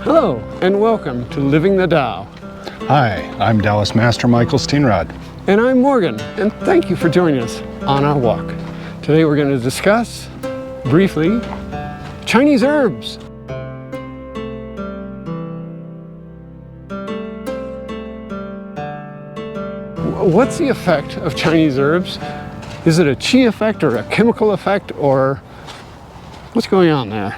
Hello, and welcome to Living the Tao. Hi, I'm Taoist Master Mikel Steenrod. And I'm Morgan, and thank you for joining us on our walk. Today we're going to discuss, briefly, Chinese herbs. What's the effect of Chinese herbs? Is it a qi effect or a chemical effect, or what's going on there?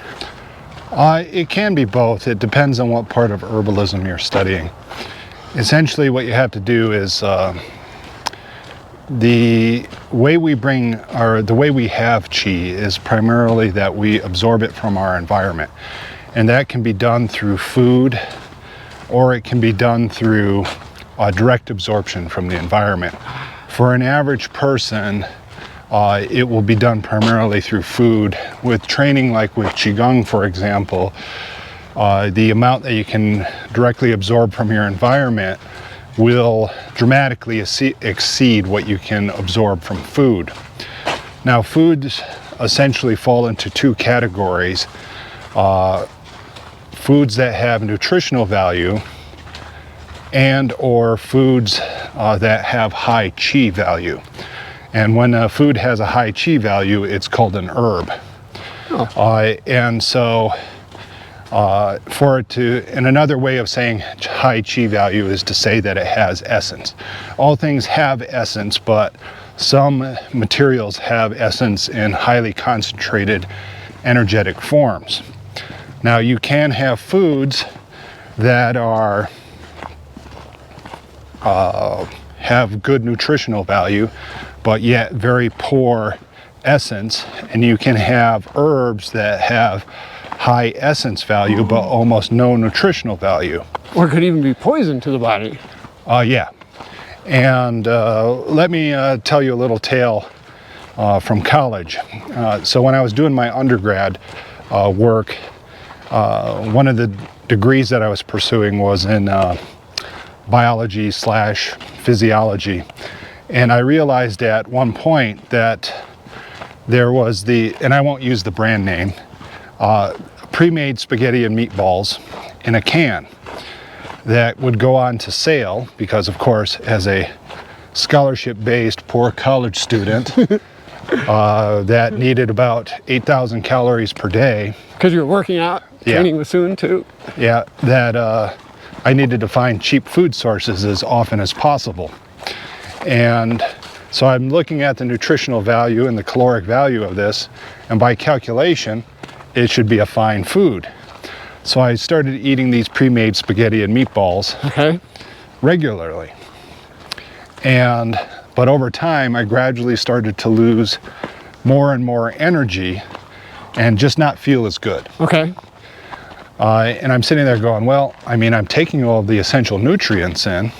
It can be both. It depends on what part of herbalism you're studying. Essentially what you have to do is the way we have qi is primarily that we absorb it from our environment. And that can be done through food, or it can be done through direct absorption from the environment. For an average person, it will be done primarily through food. With training like with Qigong, for example, the amount that you can directly absorb from your environment will dramatically exceed what you can absorb from food. Now, foods essentially fall into two categories. Foods that have nutritional value and or foods that have high qi value. And when a food has a high qi value, it's called an herb. And so and another way of saying high qi value is to say that it has essence. All things have essence, but some materials have essence in highly concentrated energetic forms. Now, you can have foods that are have good nutritional value, but yet very poor essence, and you can have herbs that have high essence value but almost no nutritional value. Or could even be poison to the body. Yeah. And let me tell you a little tale from college. So when I was doing my undergrad work, one of the degrees that I was pursuing was in biology/physiology. And I realized at one point that there was and I won't use the brand name, pre-made spaghetti and meatballs in a can that would go on to sale because, of course, as a scholarship-based poor college student that needed about 8,000 calories per day. Because you were working out, training was soon too. Yeah, that I needed to find cheap food sources as often as possible. And so I'm looking at the nutritional value and the caloric value of this, and by calculation, it should be a fine food. So I started eating these pre-made spaghetti and meatballs regularly. But over time, I gradually started to lose more and more energy and just not feel as good. And I'm sitting there going, well, I mean, I'm taking all the essential nutrients in.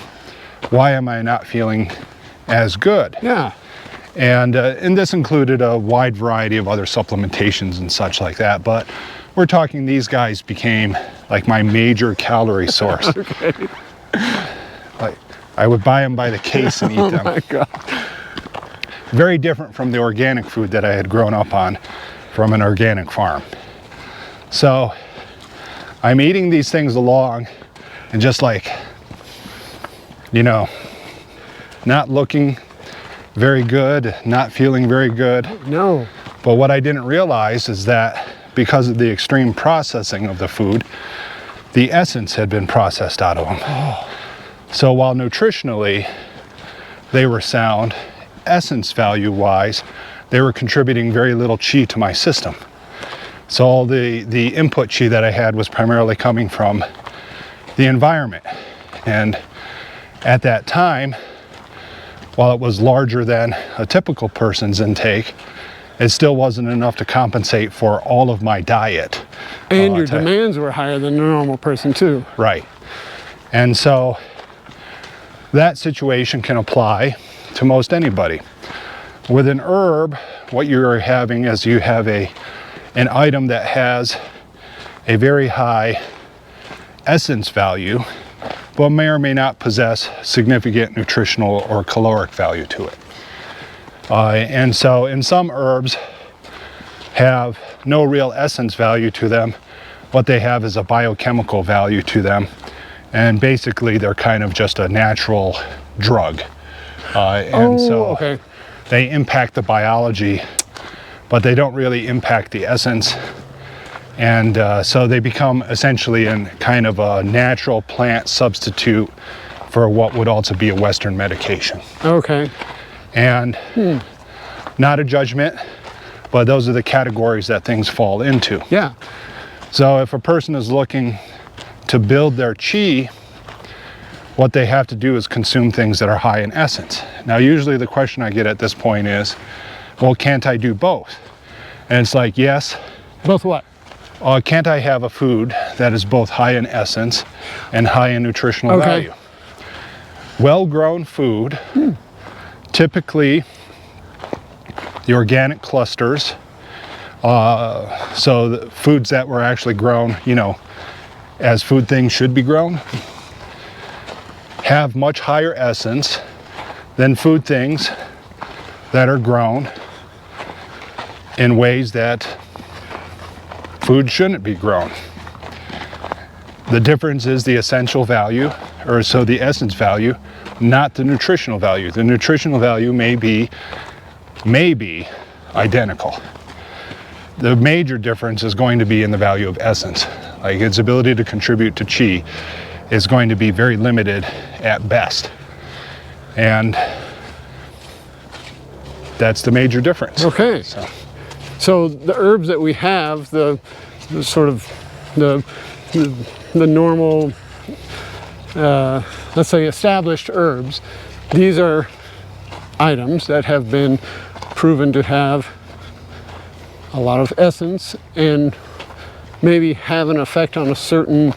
Why am I not feeling as good? Yeah. And this included a wide variety of other supplementations and such like that. But we're talking these guys became like my major calorie source. Like, I would buy them by the case and eat them. Oh my God. Very different from the organic food that I had grown up on from an organic farm. So I'm eating these things along and just like, you know, not looking very good, not feeling very good. No. But what I didn't realize is that because of the extreme processing of the food, the essence had been processed out of them. So while nutritionally they were sound, essence value wise, they were contributing very little qi to my system. So all the input qi that I had was primarily coming from the environment. And at that time, while it was larger than a typical person's intake, it still wasn't enough to compensate for all of my diet. And your demands were higher than the normal person too. Right. And so that situation can apply to most anybody. With an herb, what you're having is you have an item that has a very high essence value, but may or may not possess significant nutritional or caloric value to it. And so in some herbs have no real essence value to them, what they have is a biochemical value to them. And basically, they're kind of just a natural drug. Okay. They impact the biology, but they don't really impact the essence. And so they become essentially a kind of a natural plant substitute for what would also be a Western medication. Okay. And not a judgment, but those are the categories that things fall into. Yeah. So if a person is looking to build their qi, what they have to do is consume things that are high in essence. Now, usually the question I get at this point is, well, can't I do both? And it's like, yes. Both what? Can't I have a food that is both high in essence and high in nutritional value? Well-grown food, typically the organic clusters, so the foods that were actually grown, you know, as food things should be grown, have much higher essence than food things that are grown in ways that food shouldn't be grown. The difference is the essential value, or so the essence value, not the nutritional value. The nutritional value may be identical. The major difference is going to be in the value of essence. Like its ability to contribute to qi is going to be very limited at best. And that's the major difference. Okay. So the herbs that we have, the sort of the normal, let's say established herbs, these are items that have been proven to have a lot of essence and maybe have an effect on a certain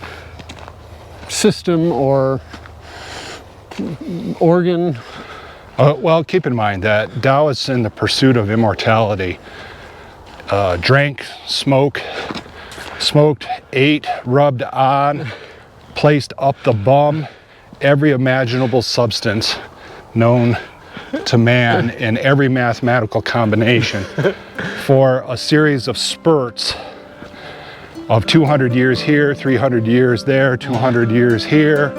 system or organ. Well, keep in mind that Taoists in the pursuit of immortality drank, smoked, ate, rubbed on, placed up the bum, every imaginable substance known to man in every mathematical combination for a series of spurts of 200 years here, 300 years there, 200 years here,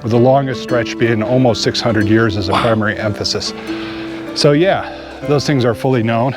with the longest stretch being almost 600 years as a primary emphasis. So yeah, those things are fully known.